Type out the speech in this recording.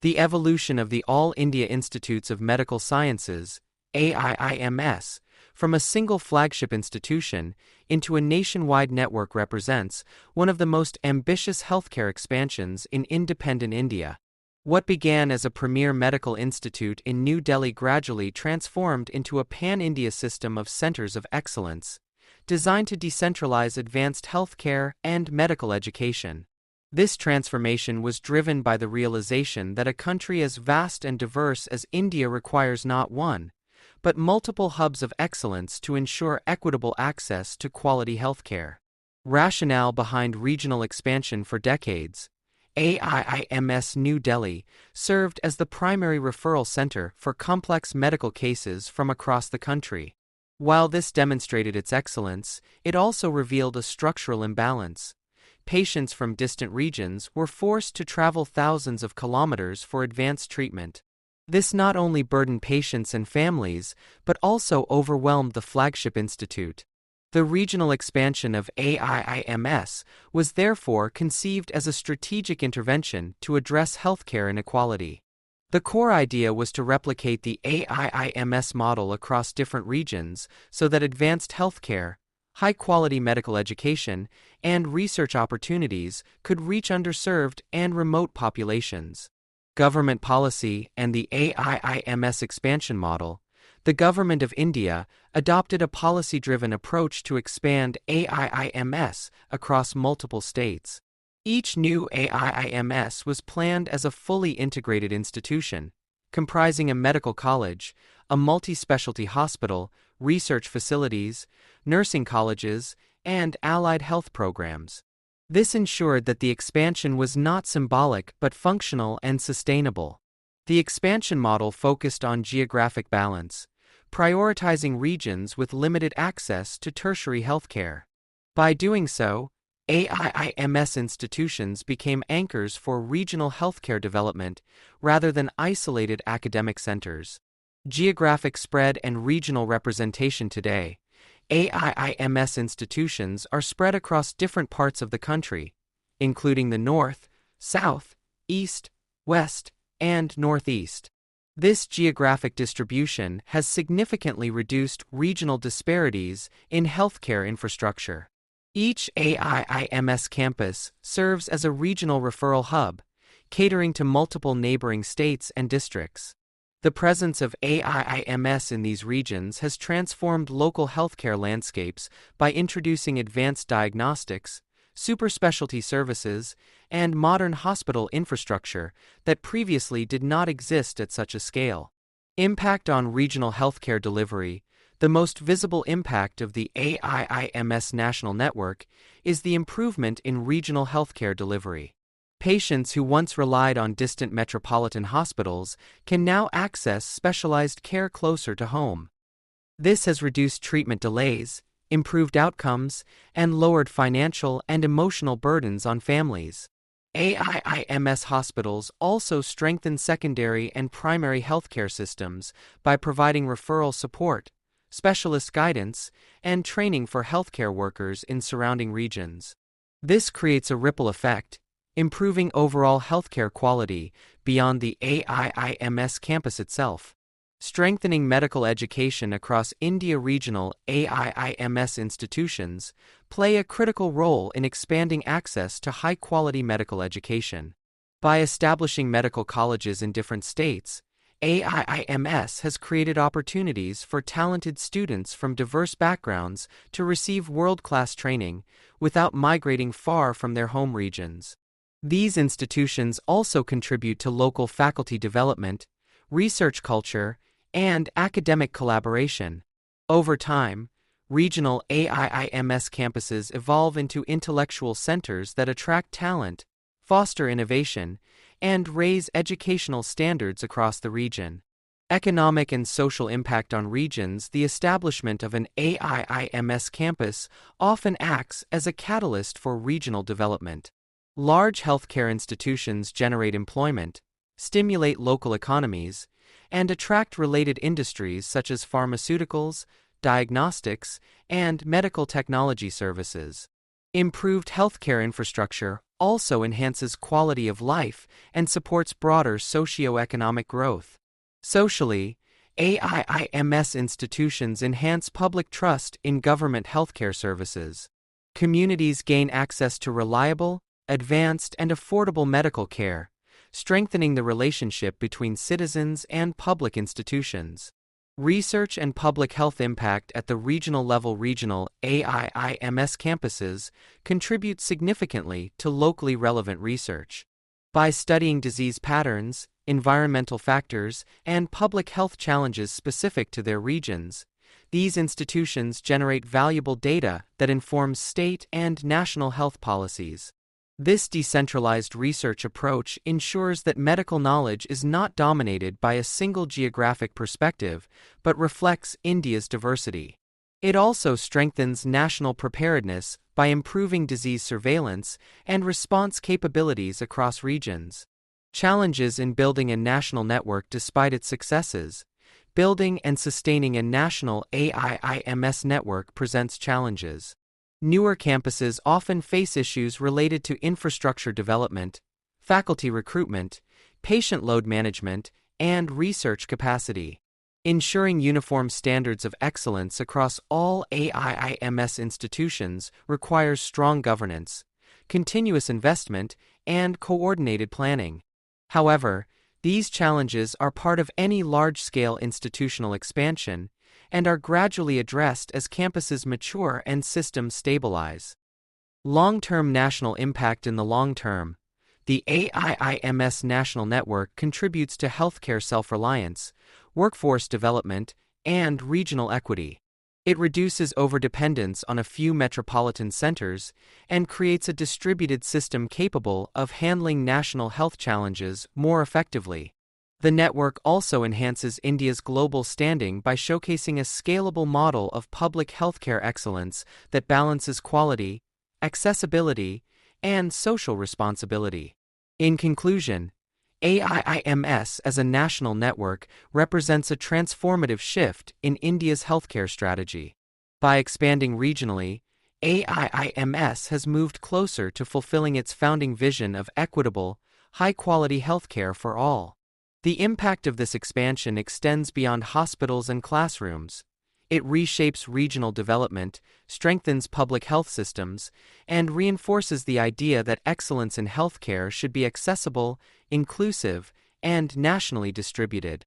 The evolution of the All India Institutes of Medical Sciences, AIIMS, from a single flagship institution into a nationwide network represents one of the most ambitious healthcare expansions in independent India. What began as a premier medical institute in New Delhi gradually transformed into a pan-India system of centers of excellence, designed to decentralize advanced healthcare and medical education. This transformation was driven by the realization that a country as vast and diverse as India requires not one, but multiple hubs of excellence to ensure equitable access to quality healthcare. Rationale behind regional expansion: for decades, AIIMS New Delhi served as the primary referral center for complex medical cases from across the country. While this demonstrated its excellence, it also revealed a structural imbalance. Patients from distant regions were forced to travel thousands of kilometers for advanced treatment. This not only burdened patients and families, but also overwhelmed the flagship institute. The regional expansion of AIIMS was therefore conceived as a strategic intervention to address healthcare inequality. The core idea was to replicate the AIIMS model across different regions so that advanced healthcare, high-quality medical education, and research opportunities could reach underserved and remote populations. Government policy and the AIIMS expansion model. The Government of India adopted a policy-driven approach to expand AIIMS across multiple states. Each new AIIMS was planned as a fully integrated institution, comprising a medical college, a multi-specialty hospital, research facilities, nursing colleges, and allied health programs. This ensured that the expansion was not symbolic but functional and sustainable. The expansion model focused on geographic balance, prioritizing regions with limited access to tertiary healthcare. By doing so, AIIMS institutions became anchors for regional healthcare development rather than isolated academic centers. Geographic spread and regional representation. Today, AIIMS institutions are spread across different parts of the country, including the north, south, east, west, and northeast. This geographic distribution has significantly reduced regional disparities in healthcare infrastructure. Each AIIMS campus serves as a regional referral hub, catering to multiple neighboring states and districts. The presence of AIIMS in these regions has transformed local healthcare landscapes by introducing advanced diagnostics, superspecialty services, and modern hospital infrastructure that previously did not exist at such a scale. Impact on regional healthcare delivery. The most visible impact of the AIIMS national network is the improvement in regional healthcare delivery. Patients who once relied on distant metropolitan hospitals can now access specialized care closer to home. This has reduced treatment delays, improved outcomes, and lowered financial and emotional burdens on families. AIIMS hospitals also strengthen secondary and primary healthcare systems by providing referral support, specialist guidance, and training for healthcare workers in surrounding regions. This creates a ripple effect, improving overall healthcare quality beyond the AIIMS campus itself. Strengthening medical education across India. Regional AIIMS institutions play a critical role in expanding access to high-quality medical education. By establishing medical colleges in different states, AIIMS has created opportunities for talented students from diverse backgrounds to receive world-class training without migrating far from their home regions. These institutions also contribute to local faculty development, research culture, and academic collaboration. Over time, regional AIIMS campuses evolve into intellectual centers that attract talent, foster innovation, and raise educational standards across the region. Economic and social impact on regions. The establishment of an AIIMS campus often acts as a catalyst for regional development. Large healthcare institutions generate employment, stimulate local economies, and attract related industries such as pharmaceuticals, diagnostics, and medical technology services. Improved healthcare infrastructure also enhances quality of life and supports broader socio-economic growth. Socially, AIIMS institutions enhance public trust in government healthcare services. Communities gain access to reliable, advanced, and affordable medical care, strengthening the relationship between citizens and public institutions. Research and public health impact at the regional level. Regional AIIMS campuses contribute significantly to locally relevant research. By studying disease patterns, environmental factors, and public health challenges specific to their regions, these institutions generate valuable data that informs state and national health policies. This decentralized research approach ensures that medical knowledge is not dominated by a single geographic perspective, but reflects India's diversity. It also strengthens national preparedness by improving disease surveillance and response capabilities across regions. Challenges in building a national network. Despite its successes, building and sustaining a national AIIMS network presents challenges. Newer campuses often face issues related to infrastructure development, faculty recruitment, patient load management, and research capacity. Ensuring uniform standards of excellence across all AIIMS institutions requires strong governance, continuous investment, and coordinated planning. However, these challenges are part of any large-scale institutional expansion and are gradually addressed as campuses mature and systems stabilize. Long-term national impact. In the long term, the AIIMS national network contributes to healthcare self-reliance, workforce development, and regional equity. It reduces overdependence on a few metropolitan centers and creates a distributed system capable of handling national health challenges more effectively. The network also enhances India's global standing by showcasing a scalable model of public healthcare excellence that balances quality, accessibility, and social responsibility. In conclusion, AIIMS as a national network represents a transformative shift in India's healthcare strategy. By expanding regionally, AIIMS has moved closer to fulfilling its founding vision of equitable, high-quality healthcare for all. The impact of this expansion extends beyond hospitals and classrooms. It reshapes regional development, strengthens public health systems, and reinforces the idea that excellence in healthcare should be accessible, inclusive, and nationally distributed.